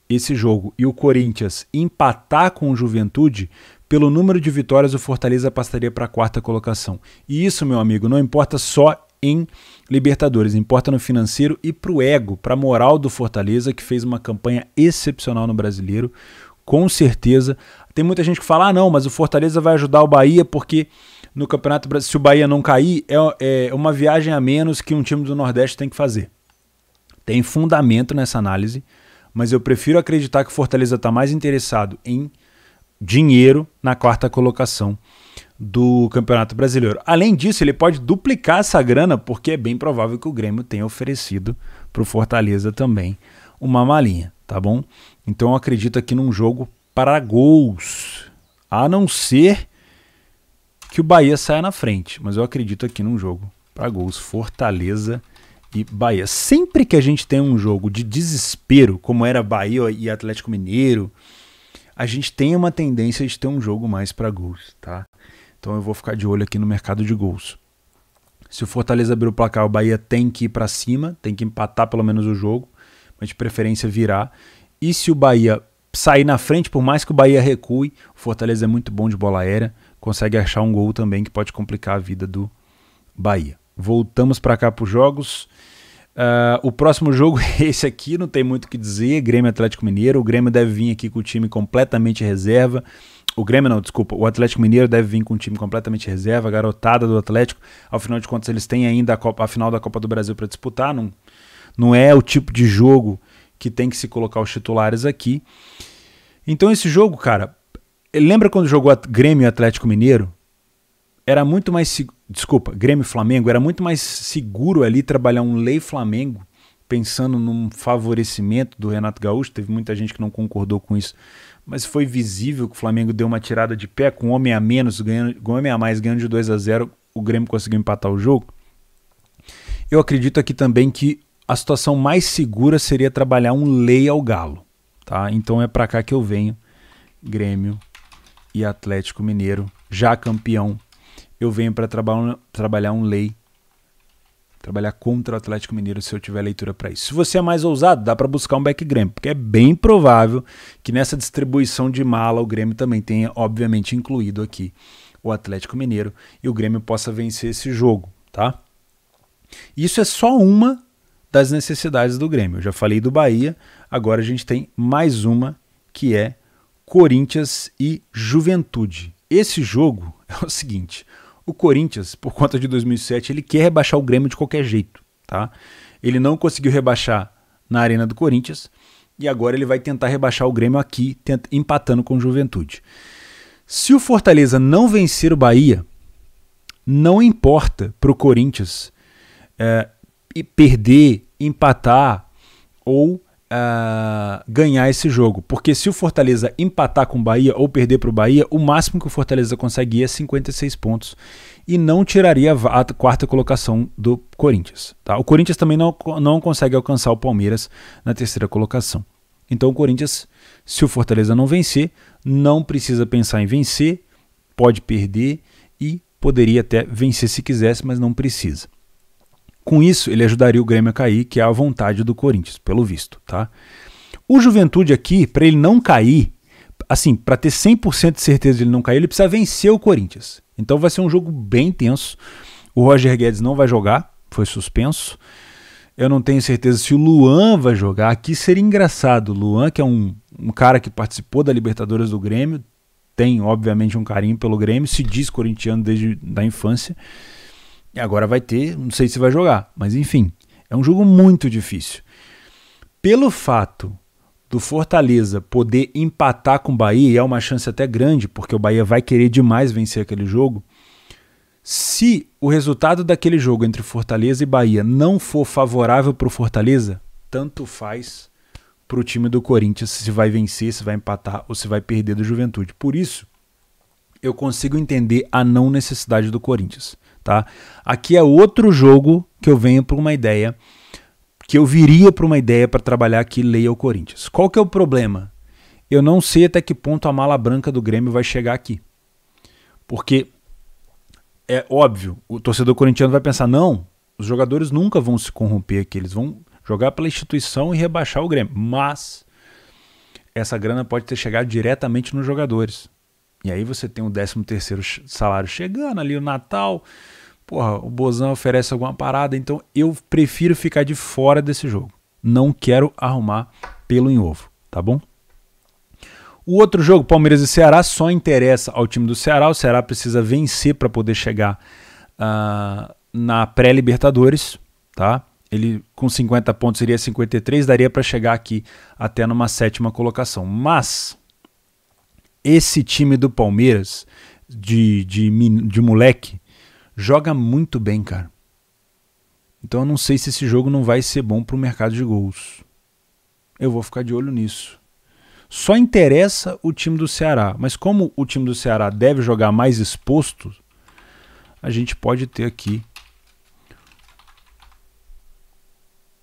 [SPEAKER 1] esse jogo e o Corinthians empatar com o Juventude, pelo número de vitórias o Fortaleza passaria para a 4ª colocação. E isso, meu amigo, não importa só em Libertadores, importa no financeiro e para o ego, para a moral do Fortaleza, que fez uma campanha excepcional no Brasileiro, com certeza. Tem muita gente que fala, não, mas o Fortaleza vai ajudar o Bahia porque no Campeonato Brasileiro, se o Bahia não cair, é uma viagem a menos que um time do Nordeste tem que fazer. Tem fundamento nessa análise, mas eu prefiro acreditar que o Fortaleza está mais interessado em dinheiro na 4ª colocação do Campeonato Brasileiro. Além disso, ele pode duplicar essa grana, porque é bem provável que o Grêmio tenha oferecido para o Fortaleza também uma malinha, tá bom? Então eu acredito aqui num jogo para gols, a não ser que o Bahia saia na frente, mas eu acredito aqui num jogo para gols, Fortaleza e Bahia. Sempre que a gente tem um jogo de desespero, como era Bahia e Atlético Mineiro, a gente tem uma tendência de ter um jogo mais para gols, tá? Então eu vou ficar de olho aqui no mercado de gols. Se o Fortaleza abrir o placar, o Bahia tem que ir para cima, tem que empatar pelo menos o jogo, mas de preferência virar. E se o Bahia sair na frente, por mais que o Bahia recue, o Fortaleza é muito bom de bola aérea, consegue achar um gol também que pode complicar a vida do Bahia. Voltamos para cá para os jogos. O próximo jogo é esse aqui, não tem muito o que dizer, Grêmio Atlético Mineiro. O Grêmio deve vir aqui com o time completamente reserva. O Atlético Mineiro deve vir com um time completamente reserva, a garotada do Atlético. Ao final de contas, eles têm ainda a final da Copa do Brasil para disputar. Não é o tipo de jogo que tem que se colocar os titulares aqui. Então esse jogo, cara, lembra quando jogou Grêmio e Atlético Mineiro? Era muito mais... Grêmio e Flamengo, era muito mais seguro ali trabalhar um Lei Flamengo, pensando num favorecimento do Renato Gaúcho. Teve muita gente que não concordou com isso, mas foi visível que o Flamengo deu uma tirada de pé, com um homem a menos, com um homem a mais, ganhando de 2-0, o Grêmio conseguiu empatar o jogo. Eu acredito aqui também que a situação mais segura seria trabalhar um Lei ao Galo, tá? Então é para cá que eu venho, Grêmio e Atlético Mineiro, já campeão. Eu venho para trabalhar um Lei, trabalhar contra o Atlético Mineiro, se eu tiver leitura para isso. Se você é mais ousado, dá para buscar um back Grêmio, porque é bem provável que nessa distribuição de mala o Grêmio também tenha, obviamente, incluído aqui o Atlético Mineiro e o Grêmio possa vencer esse jogo, tá? Isso é só uma das necessidades do Grêmio. Eu já falei do Bahia, agora a gente tem mais uma, que é Corinthians e Juventude. Esse jogo é o seguinte: o Corinthians, por conta de 2007, ele quer rebaixar o Grêmio de qualquer jeito, tá? Ele não conseguiu rebaixar na Arena do Corinthians e agora ele vai tentar rebaixar o Grêmio aqui, empatando com o Juventude. Se o Fortaleza não vencer o Bahia, não importa para o Corinthians perder, empatar ou ganhar esse jogo, porque se o Fortaleza empatar com o Bahia ou perder para o Bahia, o máximo que o Fortaleza consegue é 56 pontos e não tiraria a 4ª colocação do Corinthians, tá? O Corinthians também não consegue alcançar o Palmeiras na 3ª colocação. Então o Corinthians, se o Fortaleza não vencer, não precisa pensar em vencer, pode perder e poderia até vencer se quisesse, mas não precisa. Com isso, ele ajudaria o Grêmio a cair, que é a vontade do Corinthians, pelo visto, tá? O Juventude aqui, para ele não cair, assim, para ter 100% de certeza de ele não cair, ele precisa vencer o Corinthians. Então vai ser um jogo bem tenso. O Roger Guedes não vai jogar, foi suspenso. Eu não tenho certeza se o Luan vai jogar. Aqui seria engraçado. O Luan, que é um cara que participou da Libertadores do Grêmio, tem, obviamente, um carinho pelo Grêmio, se diz corintiano desde a infância. E agora vai ter, não sei se vai jogar, mas enfim, é um jogo muito difícil. Pelo fato do Fortaleza poder empatar com o Bahia, e é uma chance até grande, porque o Bahia vai querer demais vencer aquele jogo, se o resultado daquele jogo entre Fortaleza e Bahia não for favorável para o Fortaleza, tanto faz para o time do Corinthians se vai vencer, se vai empatar ou se vai perder do Juventude. Por isso, eu consigo entender a não necessidade do Corinthians. Tá? Aqui é outro jogo que eu venho para uma ideia, que eu viria para uma ideia para trabalhar aqui, Leia o Corinthians. Qual que é o problema? Eu não sei até que ponto a mala branca do Grêmio vai chegar aqui. Porque é óbvio, o torcedor corintiano vai pensar, não, os jogadores nunca vão se corromper aqui, eles vão jogar pela instituição e rebaixar o Grêmio. Mas essa grana pode ter chegado diretamente nos jogadores. E aí você tem o 13º salário chegando ali, o Natal, porra, o Bozão oferece alguma parada, então eu prefiro ficar de fora desse jogo. Não quero arrumar pelo em ovo, tá bom? O outro jogo, Palmeiras e Ceará, só interessa ao time do Ceará. O Ceará precisa vencer para poder chegar na pré-Libertadores, tá? Ele com 50 pontos seria 53, daria para chegar aqui até numa 7ª colocação. Mas esse time do Palmeiras, de moleque, joga muito bem, cara. Então eu não sei se esse jogo não vai ser bom para o mercado de gols. Eu vou ficar de olho nisso. Só interessa o time do Ceará, mas como o time do Ceará deve jogar mais exposto, a gente pode ter aqui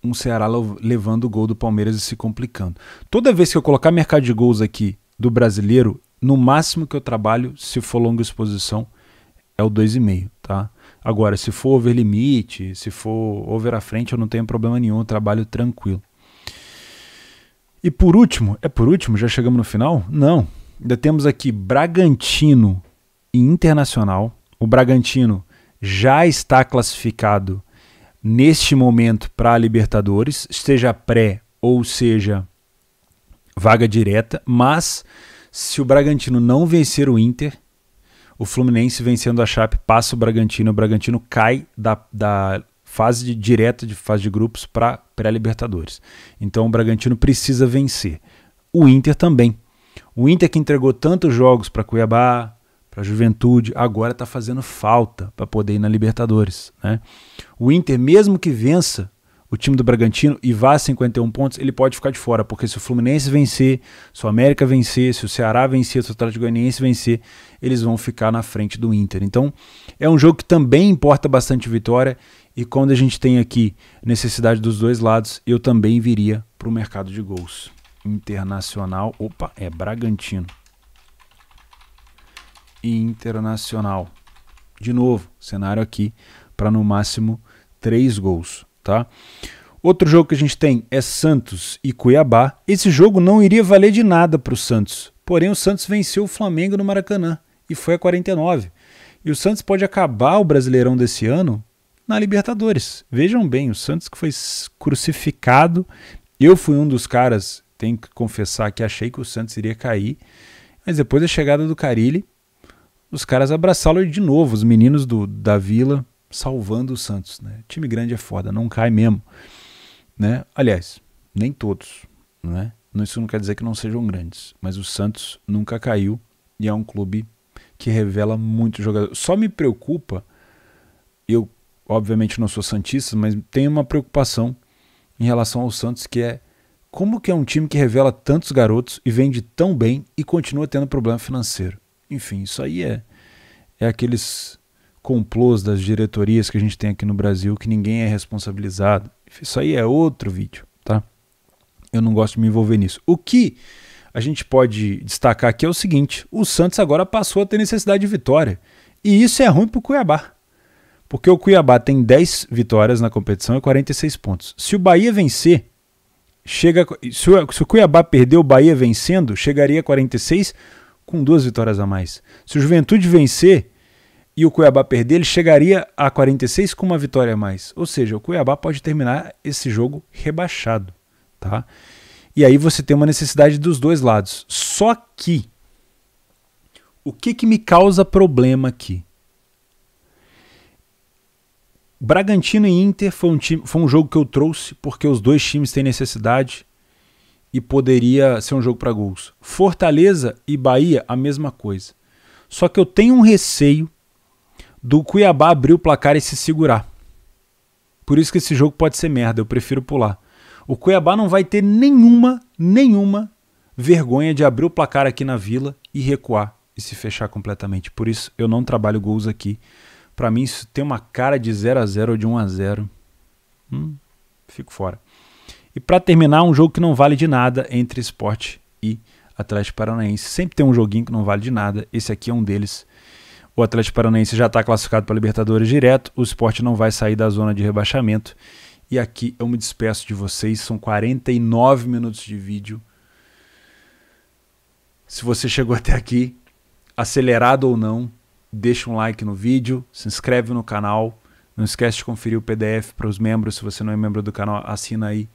[SPEAKER 1] um Ceará levando o gol do Palmeiras e se complicando. Toda vez que eu colocar mercado de gols aqui do brasileiro, no máximo que eu trabalho, se for longa exposição, é o 2,5, tá? Agora, se for over limite, se for over à frente, eu não tenho problema nenhum, eu trabalho tranquilo. E por último, já chegamos no final? Não, ainda temos aqui Bragantino e Internacional. O Bragantino já está classificado neste momento para a Libertadores, seja pré ou seja vaga direta, mas se o Bragantino não vencer o Inter, o Fluminense vencendo a Chape passa o Bragantino cai da fase direta de fase de grupos para pré-Libertadores. Então o Bragantino precisa vencer. O Inter também. O Inter que entregou tantos jogos para Cuiabá, para Juventude, agora está fazendo falta para poder ir na Libertadores, né? O Inter, mesmo que vença o time do Bragantino e vá a 51 pontos, ele pode ficar de fora, porque se o Fluminense vencer, se o América vencer, se o Ceará vencer, se o Atlético Goianiense vencer, eles vão ficar na frente do Inter. Então é um jogo que também importa bastante vitória, e quando a gente tem aqui necessidade dos dois lados, eu também viria para o mercado de gols. Internacional, Bragantino. Internacional. De novo, cenário aqui para no máximo 3 gols, tá? Outro jogo que a gente tem é Santos e Cuiabá. Esse jogo não iria valer de nada para o Santos, porém o Santos venceu o Flamengo no Maracanã e foi a 49. E o Santos pode acabar o Brasileirão desse ano na Libertadores. Vejam bem, o Santos que foi crucificado, eu fui um dos caras, tenho que confessar que achei que o Santos iria cair, mas depois da chegada do Carille, os caras abraçaram de novo, os meninos da Vila salvando o Santos, né? Time grande é foda, não cai mesmo, né? Aliás, nem todos, né? Isso não quer dizer que não sejam grandes, mas o Santos nunca caiu e é um clube que revela muito jogador. Só me preocupa, eu obviamente não sou santista, mas tenho uma preocupação em relação ao Santos, que é como que é um time que revela tantos garotos e vende tão bem e continua tendo problema financeiro. Enfim, isso aí é aqueles complôs das diretorias que a gente tem aqui no Brasil, que ninguém é responsabilizado. Isso aí é outro vídeo, tá? Eu não gosto de me envolver nisso. O que a gente pode destacar aqui é o seguinte: o Santos agora passou a ter necessidade de vitória. E isso é ruim para o Cuiabá. Porque o Cuiabá tem 10 vitórias na competição e 46 pontos. Se o Bahia vencer, se o Cuiabá perder, o Bahia vencendo, chegaria a 46 com 2 vitórias a mais. Se o Juventude vencer e o Cuiabá perder, ele chegaria a 46 com uma vitória a mais. Ou seja, o Cuiabá pode terminar esse jogo rebaixado, tá? E aí você tem uma necessidade dos dois lados. Só que o que me causa problema aqui? Bragantino e Inter foi um jogo que eu trouxe porque os dois times têm necessidade e poderia ser um jogo para gols. Fortaleza e Bahia, a mesma coisa. Só que eu tenho um receio do Cuiabá abrir o placar e se segurar. Por isso que esse jogo pode ser merda, eu prefiro pular. O Cuiabá não vai ter nenhuma vergonha de abrir o placar aqui na Vila e recuar e se fechar completamente. Por isso eu não trabalho gols aqui. Para mim isso tem uma cara de 0-0 ou de 1-0. Fico fora. E para terminar, um jogo que não vale de nada entre Sport e Atlético Paranaense. Sempre tem um joguinho que não vale de nada. Esse aqui é um deles. O Atlético Paranaense já está classificado para a Libertadores direto. O Sport não vai sair da zona de rebaixamento. E aqui eu me despeço de vocês. São 49 minutos de vídeo. Se você chegou até aqui, acelerado ou não, deixa um like no vídeo, se inscreve no canal, não esquece de conferir o PDF para os membros. Se você não é membro do canal, assina aí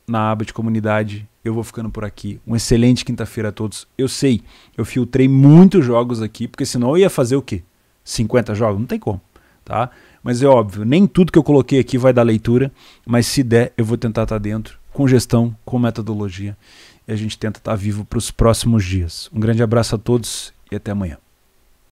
[SPEAKER 1] na aba de comunidade. Eu vou ficando por aqui. Uma excelente quinta-feira a todos. Eu sei, eu filtrei muitos jogos aqui, porque senão eu ia fazer o quê? 50 jogos? Não tem como, tá? Mas é óbvio, nem tudo que eu coloquei aqui vai dar leitura, mas se der, eu vou tentar estar dentro, com gestão, com metodologia, e a gente tenta estar vivo para os próximos dias. Um grande abraço a todos e até amanhã.